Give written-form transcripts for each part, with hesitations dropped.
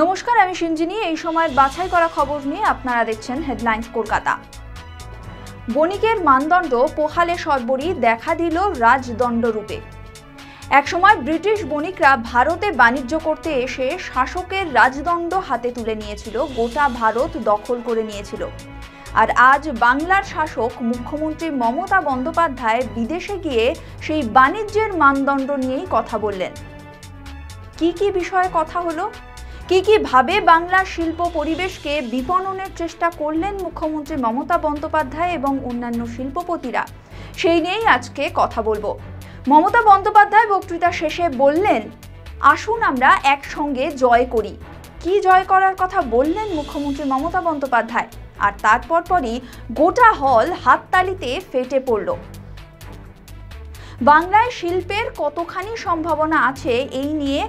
নমস্কার, আমি সিঞ্জিনী। এই সময়ের বাছাই করা খবর নিয়ে আপনারা দেখছেন হেডলাইন্স কলকাতা। বণিকের মানদণ্ড পোহালে সর্বরই দেখা দিল রাজদণ্ড রূপে। একসময় ব্রিটিশ বণিকরা ভারতে বাণিজ্য করতে এসে শাসকের রাজদণ্ড হাতে তুলে নিয়েছিল, গোটা ভারত দখল করে নিয়েছিল। আর আজ বাংলার শাসক মুখ্যমন্ত্রী মমতা বন্দ্যোপাধ্যায় বিদেশে গিয়ে সেই বাণিজ্যের মানদণ্ড নিয়েই কথা বললেন। কি বিষয়ে কথা হলো, কি ভাবে বাংলার শিল্প পরিবেশকে বিপণনের চেষ্টা করলেন মুখ্যমন্ত্রী মমতা বন্দ্যোপাধ্যায় এবং অন্যান্য শিল্পপতিরা, সেই নিয়েই আজকে কথা বলবো। মমতা বন্দ্যোপাধ্যায় বক্তৃতা শেষে বললেন, আসুন আমরা একসঙ্গে জয় করি। কি জয় করার কথা বললেন মুখ্যমন্ত্রী মমতা বন্দ্যোপাধ্যায়, আর তারপরই গোটা হল হাততালিতে ফেটে পড়ল। বাংলায় শিল্পের কতখানি সম্ভাবনা আছে এই নিয়ে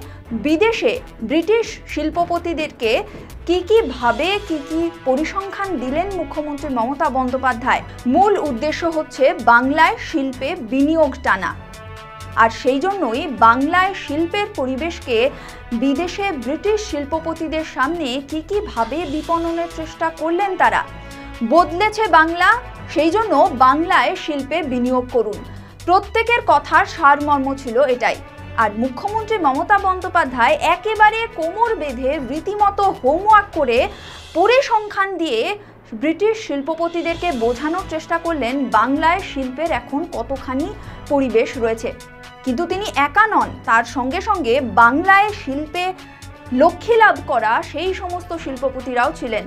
বিদেশে ব্রিটিশ শিল্পপতিদেরকে কিভাবে কি পরিসংখ্যান দিলেন মুখ্যমন্ত্রী মমতা বন্দ্যোপাধ্যায়। মূল উদ্দেশ্য হচ্ছে বাংলায় শিল্পে বিনিয়োগ টানা, আর সেই জন্যই বাংলায় শিল্পের পরিবেশকে বিদেশে ব্রিটিশ শিল্পপতিদের সামনে কিভাবে বিপণনের চেষ্টা করলেন তারা। বদলেছে বাংলা, সেই জন্য বাংলায় শিল্পে বিনিয়োগ করুন। প্রত্যেকের কথার সারমর্ম ছিল এটাই। আর মুখ্যমন্ত্রী মমতা বন্দ্যোপাধ্যায় একেবারে কোমর বেঁধে রীতিমতো হোমওয়ার্ক করে পরিসংখ্যান দিয়ে ব্রিটিশ শিল্পপতিদেরকে বোঝানোর চেষ্টা করলেন বাংলায় শিল্পের এখন কতখানি পরিবেশ রয়েছে। কিন্তু তিনি একা নন, তার সঙ্গে সঙ্গে বাংলায় শিল্পে লক্ষ্মী লাভ করা সেই সমস্ত শিল্পপতিরাও ছিলেন।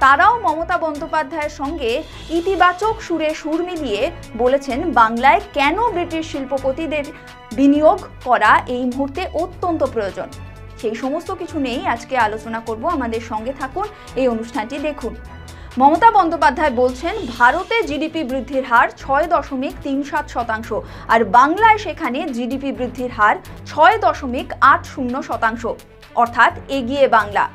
তারাও মমতা বন্দ্যোপাধ্যায়ের সঙ্গে ইতিবাচক সুরে সুর মিলিয়ে বলেছেন বাংলায় কেন ব্রিটিশ শিল্পপতিদের বিনিয়োগ করা এই মুহূর্তে অত্যন্ত প্রয়োজন। সেই সমস্ত কিছু নিয়েই আজকে আলোচনা করব, আমাদের সঙ্গে থাকুন, এই অনুষ্ঠানটি দেখুন। মমতা বন্দ্যোপাধ্যায় বলছেন ভারতে জিডিপি বৃদ্ধির হার 6.37%, আর বাংলায় সেখানে জিডিপি বৃদ্ধির হার 6.80%, অর্থাৎ এগিয়ে বাংলা।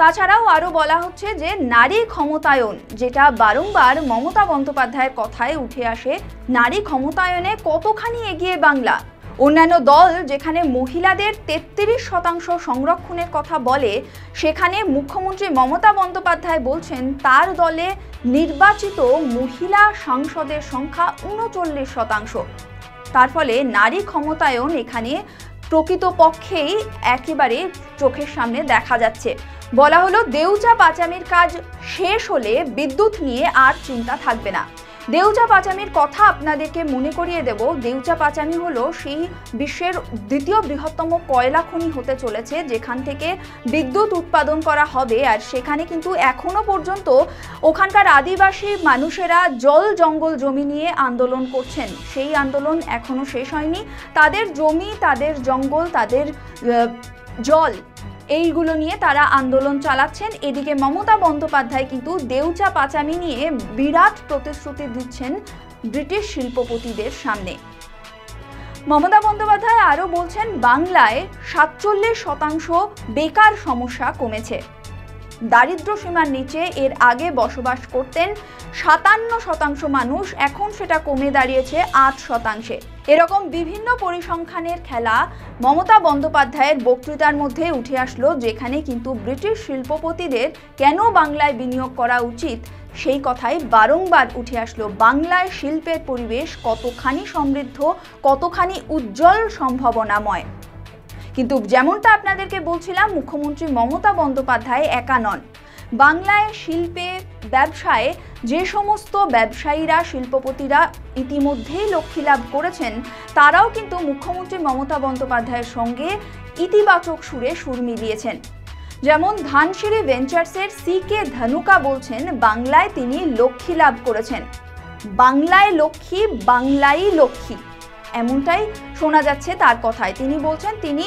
তাছাড়াও আরও বলা হচ্ছে যে নারী ক্ষমতায়ন, যেটা বারংবার মমতা বন্দ্যোপাধ্যায়ের কথায় উঠে আসে, নারী ক্ষমতায়নে কতখানি এগিয়ে বাংলা। অন্যান্য দল যেখানে মহিলাদের 33% সংরক্ষণের কথা বলে, সেখানে মুখ্যমন্ত্রী মমতা বন্দ্যোপাধ্যায় বলছেন তার দলে নির্বাচিত মহিলা সাংসদের সংখ্যা 39%। তার ফলে নারী ক্ষমতায়ন এখানে প্রকৃতপক্ষেই একেবারে চোখের সামনে দেখা যাচ্ছে। বলা হলো দেউচা পাচামির কাজ শেষ হলে বিদ্যুৎ নিয়ে আর চিন্তা থাকবে না। দেউচা পাচামির কথা আপনাদেরকে মনে করিয়ে দেব। দেউচা পাচামি হলো সেই বিশ্বের দ্বিতীয় বৃহত্তম কয়লা খনি হতে চলেছে, যেখান থেকে বিদ্যুৎ উৎপাদন করা হবে। আর সেখানে কিন্তু এখনো পর্যন্ত ওখানকার আদিবাসী মানুষেরা জল জঙ্গল জমি নিয়ে আন্দোলন করছেন। সেই আন্দোলন এখনো শেষ হয়নি। তাদের জমি, তাদের জঙ্গল, তাদের জল, এইগুলো নিয়ে তারা আন্দোলন চালাচ্ছেন। এদিকে মমতা বন্দ্যোপাধ্যায় কিন্তু দেউচা পাচামি নিয়ে বিরাট প্রতিশ্রুতি দিচ্ছেন ব্রিটিশ শিল্পপতিদের সামনে। মমতা বন্দ্যোপাধ্যায় আরও বলছেন বাংলায় 47% বেকার সমস্যা কমেছে। দারিদ্র্য সীমার নিচে এর আগে বসবাস করতেন 57% মানুষ, এখন সেটা কমে দাঁড়িয়েছে 8%। এরকম বিভিন্ন পরিসংখ্যানের খেলা মমতা বন্দ্যোপাধ্যায়ের বক্তৃতার মধ্যে উঠে আসলো, যেখানে কিন্তু ব্রিটিশ শিল্পপতিদের কেন বাংলায় বিনিয়োগ করা উচিত সেই কথাই বারংবার উঠে আসলো। বাংলায় শিল্পের পরিবেশ কতখানি সমৃদ্ধ, কতখানি উজ্জ্বল সম্ভাবনাময়। কিন্তু যেমনটা আপনাদেরকে বলছিলাম, মুখ্যমন্ত্রী মমতা বন্দ্যোপাধ্যায় একা নন। বাংলায় শিল্পে ব্যবসায় যে সমস্ত ব্যবসায়ীরা, শিল্পপতিরা ইতিমধ্যেই লক্ষ্মী লাভ করেছেন, তারাও কিন্তু মুখ্যমন্ত্রী মমতা বন্দ্যোপাধ্যায়ের সঙ্গে ইতিবাচক সুরে সুর মিলিয়েছেন। যেমন ধানসিঁড়ি ভেঞ্চার্সের CK ধানুকা বলছেন বাংলায় তিনি লক্ষ্মী লাভ করেছেন। বাংলায় লক্ষ্মী, বাংলাই লক্ষ্মী, এমনটাই শোনা যাচ্ছে তার কথায়। তিনি বলছেন তিনি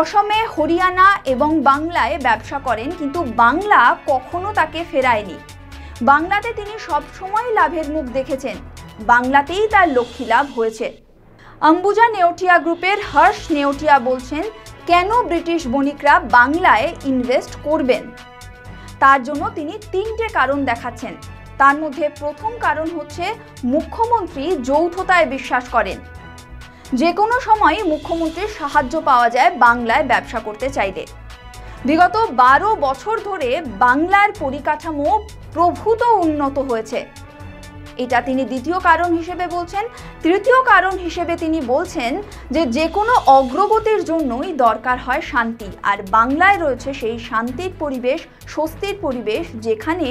অসমে, হরিয়ানা এবং বাংলায় ব্যবসা করেন, কিন্তু বাংলা কখনো তাকে ফেরায়নি। বাংলাতে তিনি সবসময় লাভের মুখ দেখেছেন, বাংলাতেই তার লক্ষ্মী লাভ হয়েছে। অম্বুজা নেওটিয়া গ্রুপের হর্ষ নেওটিয়া বলছেন কেন ব্রিটিশ বণিকরা বাংলায় ইনভেস্ট করবেন। তার জন্য তিনি 3টে কারণ দেখাচ্ছেন। তার মধ্যে প্রথম কারণ হচ্ছে মুখ্যমন্ত্রী যৌথতায় বিশ্বাস করেন। যে কোনো সময় মুখ্যমন্ত্রীর সাহায্য পাওয়া যায় বাংলায় ব্যবসা করতে চাইলে। বিগত 12 বছর ধরে বাংলার পরিকাঠামো প্রভূত উন্নত হয়েছে, এটা তিনি দ্বিতীয় কারণ হিসেবে বলছেন। তৃতীয় কারণ হিসেবে তিনি বলছেন যে কোনো অগ্রগতির জন্যই দরকার হয় শান্তি, আর বাংলায় রয়েছে সেই শান্তির পরিবেশ, স্বস্তির পরিবেশ, যেখানে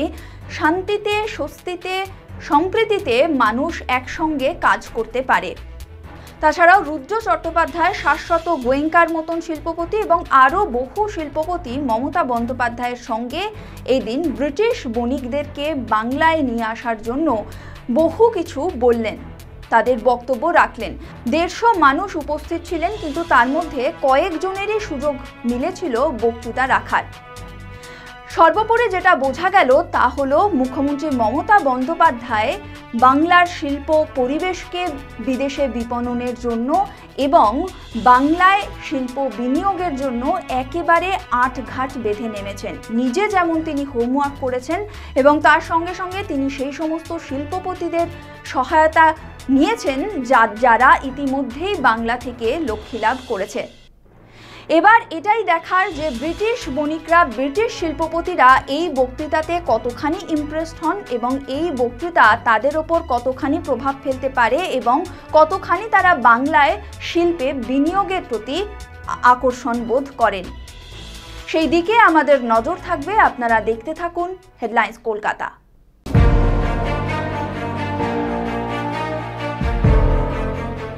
শান্তিতে, স্বস্তিতে, সম্প্রীতিতে মানুষ একসঙ্গে কাজ করতে পারে। তাছাড়াও রুদ্র চট্টোপাধ্যায়, শাশ্বত গোয়েঙ্কার মতন শিল্পপতি এবং আরও বহু শিল্পপতি মমতা বন্দ্যোপাধ্যায়ের সঙ্গে এই দিন ব্রিটিশ বণিকদেরকে বাংলায় নিয়ে আসার জন্য বহু কিছু বললেন, তাদের বক্তব্য রাখলেন। 150 মানুষ উপস্থিত ছিলেন, কিন্তু তার মধ্যে কয়েকজনেরই সুযোগ মিলেছিল বক্তৃতা রাখার। সর্বোপরি যেটা বোঝা গেল তা হলো মুখ্যমন্ত্রী মমতা বন্দ্যোপাধ্যায় বাংলার শিল্প পরিবেশকে বিদেশে বিপণনের জন্য এবং বাংলায় শিল্প বিনিয়োগের জন্য একেবারে আটঘাট বেঁধে নেমেছেন। নিজে যেমন তিনি হোমওয়ার্ক করেছেন এবং তার সঙ্গে সঙ্গে তিনি সেই সমস্ত শিল্পপতিদের সহায়তা নিয়েছেন যারা ইতিমধ্যেই বাংলা থেকে লক্ষ্মী লাভ করেছে। এবার এটাই দেখার যে ব্রিটিশ বণিকরা, ব্রিটিশ শিল্পপতিরা এই বক্তৃতাতে কতখানি ইমপ্রেসড হন এবং এই বক্তৃতা তাদের ওপর কতখানি প্রভাব ফেলতে পারে এবং কতখানি তারা বাংলায় শিল্পে বিনিয়োগের প্রতি আকর্ষণ বোধ করেন, সেই দিকে আমাদের নজর থাকবে। আপনারা দেখতে থাকুন হেডলাইন্স কলকাতা।